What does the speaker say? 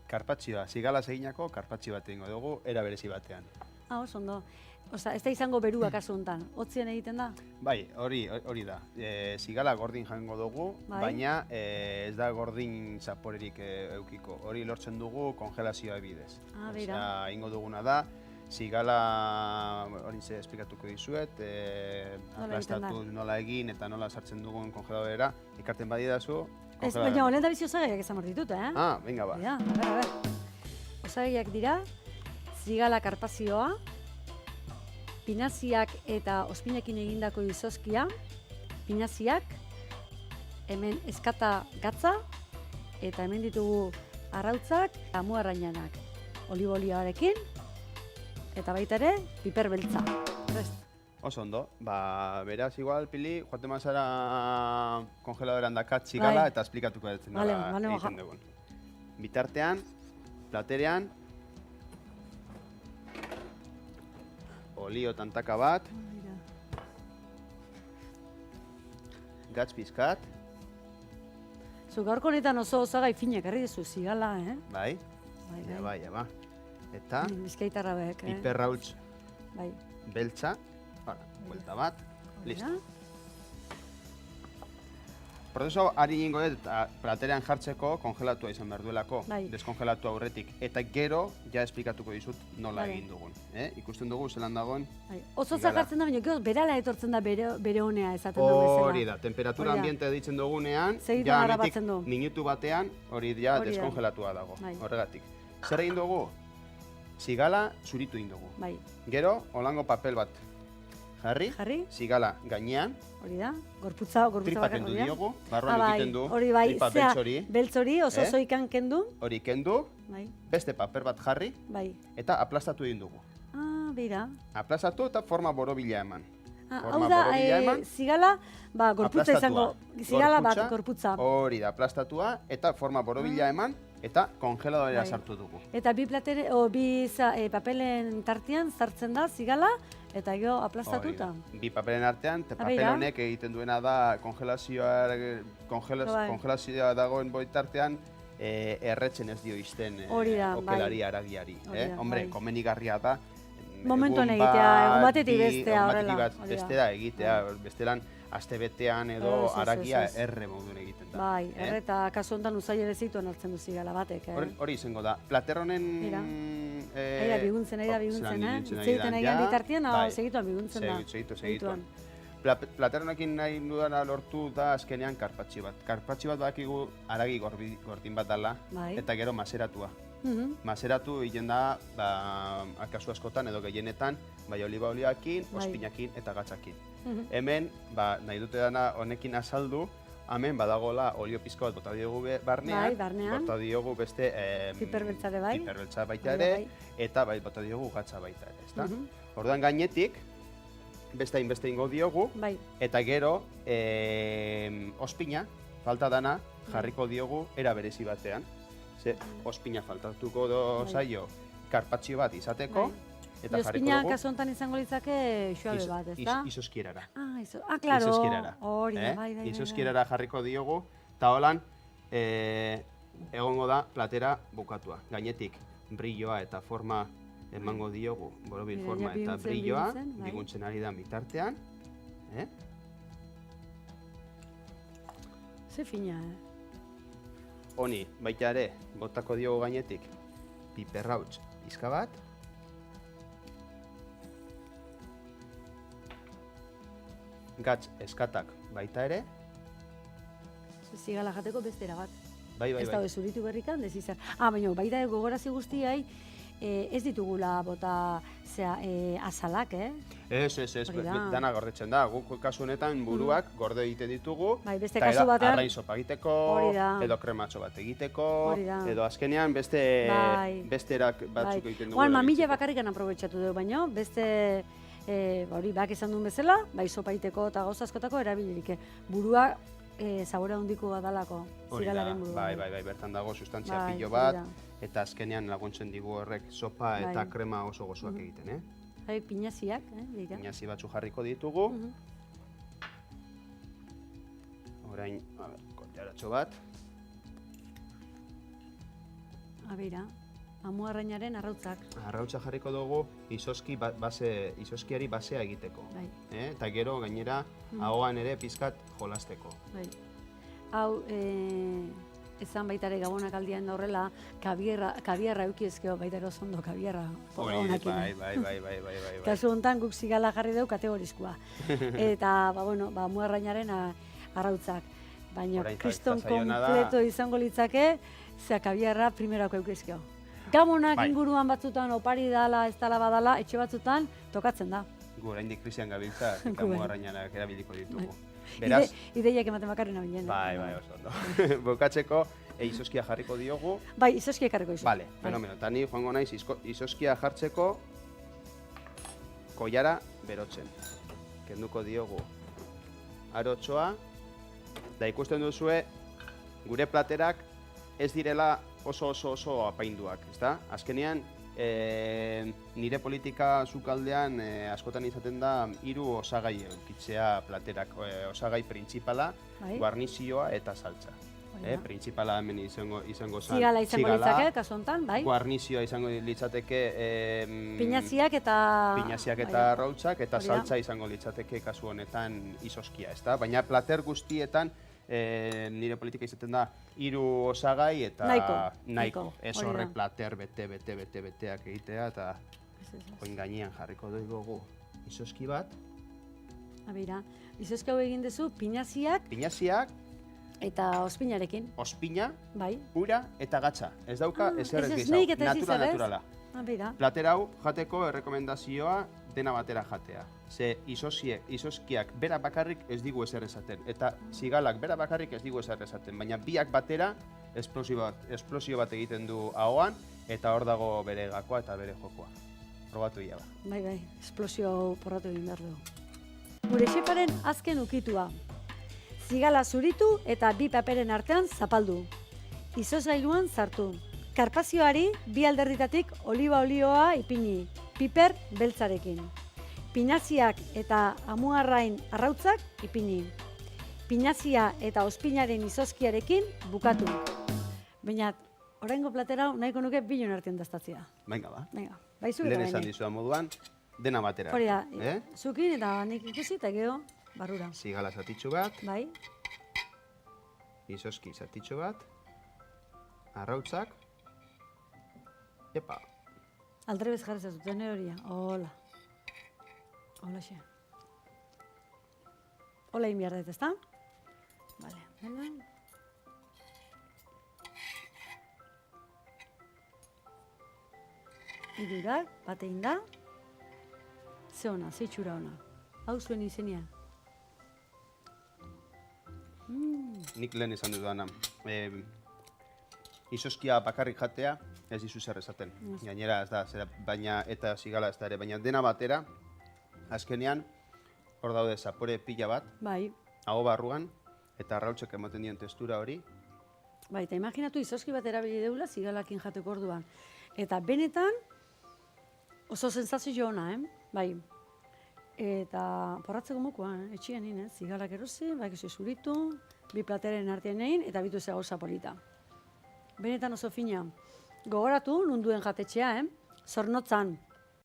Karpatxioa, zigala eginako karpatxio bat egingo dugu, era berezi batean. Oso ondo. Osa, ez da izango berua kasu honetan. Hotzien egiten da? Bai, hori da. Zigala gordin jango dugu, baina ez da gordin zaporerik eukiko. Hori lortzen dugu kongelazioa bidez. Beira. Ingo duguna da, zigala, hori ze esplikatuko dizuet, aplastatu nola egin eta nola sartzen dugun kongeladorera, ikarten badidazu. Ez, baina olen da bizi osagaiak esan ditut, eh? Venga ba. A ver. Osagaiak dira, zigala karpazioa, pinaziak eta ospinakin egindako izozkia, pinaziak, hemen eskata gatza, eta hemen ditugu arrautzak, amu arrainanak, olibolioarekin, eta baita ere, piper beltza. Oso ondo, beraz igual, Pili, joaten mazara kongeladoran dakat zigala eta esplikatuko dutzen nola egiten dugun. Bitartean, platerean, olio tantaka bat, gatz pizkat. Zu gaurko honetan oso osagai finak herri dezu zigala, eh? Bai. Eta, piperrautz beltza, buelta bat, listo. Prozeso ari ingo dut platerean jartzeko kongelatua izan behar duelako, deskongelatu aurretik. Eta gero, ja esplikatuko dizut nola egin dugun. Ikusten dugu, zelan dagoen. Oso zakartzen da, baina gero berala etortzen da bere honea esaten da bezala. Hori da, temperatura ambiente ditzen dugunean, ja anetik minutu batean, hori ja deskongelatua dago, horregatik. Zer egin dugu? Zigala zuritu egin dugu. Gero, holango papel bat jarri, zigala gainean. Hori da, gorputza tripa kendu diogu, barruan egiten du, tripa beltz hori, oso zoikan kendu. Hori kendu, beste paper bat jarri, eta aplastatu egin dugu. Beira. Aplastatu eta forma borobila eman. Hau da, zigala, gorputza izango, zigala bat gorputza. Hori da, aplastatua eta forma borobila eman, eta kongeladorera sartu dugu. Eta bi papelen tartean sartzen da zigala, eta gero aplastatuta. Bi papelen artean, eta papel honek egiten duena da kongelazioa dagoen boitartean erretzen ez dio izten okelari aragiari. Hombre, komenigarria da. Momentuan egitea, egun batetik bestea horrela. Bestera egitea, bestelan astebetean edo aragia erre modun egiten da. Bai, erre eta kasu honetan uzai ere zituen hartzen du zigala batek. Hori izango da. Platerronen... Aida biguntzen, Itzeiten egin bitartien, segituan biguntzen da. Segituan. Platerronekin nahi dudana lortu da azkenean karpatxi bat. Karpatxi bat bakigu aragi gordin bat dala, eta gero maseratua. Maseratu egiten da, akasu askotan edo gehienetan, bai oliba olioakin, ospinakin eta gatzakin. Hemen, nahi dute dana honekin azaldu, hemen badagola olio pizko bat bota diogu barnean, bota diogu beste piperbeltza baita ere, eta bota diogu gatza baita ere. Orduan gainetik, beste hainbeste ingo diogu, eta gero ospina, falta dana, jarriko diogu era berezi batean. Ospina faltatuko zaio karpatxio bat izateko, eta jarriko dugu... Ospina kasu honetan izango litzake xuabe bat, ez da? Izozkierara. Klaro, hori, bai. Izozkierara jarriko diogu, eta holan egongo da platera bukatua. Gainetik brilloa eta forma emango diogu, borobil forma eta brilloa, biguntzen ari da bitartean. Ze fina, Honi, baita ere, botako diogu gainetik piperrautz pizka bat. Gatz eskatak baita ere. Zigala jateko bestera bat. Bai. Ez da zuritu berrikan, dezizar. Baina, baita gogorazi guztiai, ez ditugula bota azalak, Ez, dana gordetzen da. Guk kasu honetan buruak gorde egiten ditugu. Beste kasu batean. Arrain sopa egiteko, edo krematxo bat egiteko, edo azkenean besterak batzuk egiten dugu. Mamile bakarrikan aprobetxatu dugu, baina beste hori bak izan duen bezala, sopa egiteko eta gauza askotako erabilirik. Burua zabora handiko badalako, zigalaren burua. Bai, bertan dago sustantzia pilo bat, eta azkenean laguntzen digu horrek sopa eta krema oso gozoak egiten, Pinaziak, Pinazi batzu jarriko ditugu. Orain, koltearatxo bat. Abira, amuarrainaren arrautzak. Arrautza jarriko dugu izoskiari basea egiteko. Bai. Eta gero gainera ahoan ere pizkat jolasteko. Bai. Hau, ezan baitare gabonak aldian da horrela, kabiarra eukiezkeo, baita oso ondo kabiarra. Bai. Kasu honetan guk zigala jarri dugu kategorizkoa. Eta, amuarrainaren arrautzak. Baina, kriston kompleto izango litzake, zea kabiarra primerako eukiezkeo. Gabonak inguruan batzutan opari dala, ez dala badala, etxe batzutan tokatzen da. Gu oraindik krisian gabiltza, eta amuarrainanak erabiliko ditugu. Ideiak ematen bakarren abilen. Bai, oso ondo. Bukatzeko, izoskia jarriko diogu. Bai, izoskia jarriko izu. Bale, fenomeno. Eta ni joango naiz izoskia jartzeko koilara berotzen. Kenduko diogu arotxoa. Da ikusten duzue, gure platerak ez direla oso apainduak, ezta? Azkenean, nire politika sukaldean askotan izaten da 3 osagai eukitzea platerak. Osagai printzipala, guarnizioa eta saltza. Printzipala hemen izango zen zigala izango litzake, kasu honetan, bai? Guarnizioa izango litzateke pinaziak eta arrautzak, eta saltza izango litzateke kasu honetan izoskia, ezta? Baina plater guztietan nire politika izaten da 3 osagai eta nahiko. Ez horrek plater beteak egitea, eta join gainean jarriko dugu izoski bat. Abira, izoski hau egin duzu pinaziak eta ospinarekin. Ospina, bai. Ura eta gatza. Ez dauka ezer ez gehiago. Naturala. Plater hau jateko errekomendazioa dena batera jatea. Ze izoskiak bera bakarrik ez digu ezer esaten. Eta zigalak bera bakarrik ez digu ezer esaten. Baina biak batera esplosio bat egiten du ahoan, eta hor dago bere gakoa eta bere jokoa. Probatu ia ba. Bai, esplosio porratu egin behar du. Gure xefaren azken ukitua. Zigala zuritu eta 2 paperen artean zapaldu. Izozgailuan sartu. Karpazioari 2 alderditatik oliba olioa ipini, piper beltzarekin. Pinaziak eta amuarrain arrautzak ipini. Pinazia eta ospinaren izozkiarekin bukatu. Baina, oraingo platera nahiko nuke bilon artean daztatzea. Venga, ba. Baizu lehen esan dizudan moduan, dena batera. Hori da, zukin eta nik ikusi eta gero barrura. Zigala zatitxo bat. Bai. Izozki zatitxo bat. Arrautzak. Epa. Aldrebez jarri zazuten horia. Hola. Hola xe. Hola inbiardet, ezta? Vale. Idurak, bate inda. Ze ona, ze itxura ona. Hau zuen izenia. Nik lehen esan dudana. Izoskia bakarrik jatea, ez dizu zer esaten. Gainera ez da, baina eta zigala ez da ere. Baina dena batera, azkenean, hor daude zapore pila bat. Bai. Aho barruan, eta arrautzek ematen dien testura hori. Bai, eta imaginatu izoski bat erabili deula zigalakin jateko orduan. Eta benetan, oso sensazio ona, Bai. Eta porratzeko mokoa, etxian nien, zigalak erosi, bakizu zuritu, 2 plateren artean egin, eta bitu ze gauza polita. Benetan oso fina. Gogoratu, nunduen jatetxea, zornotzan,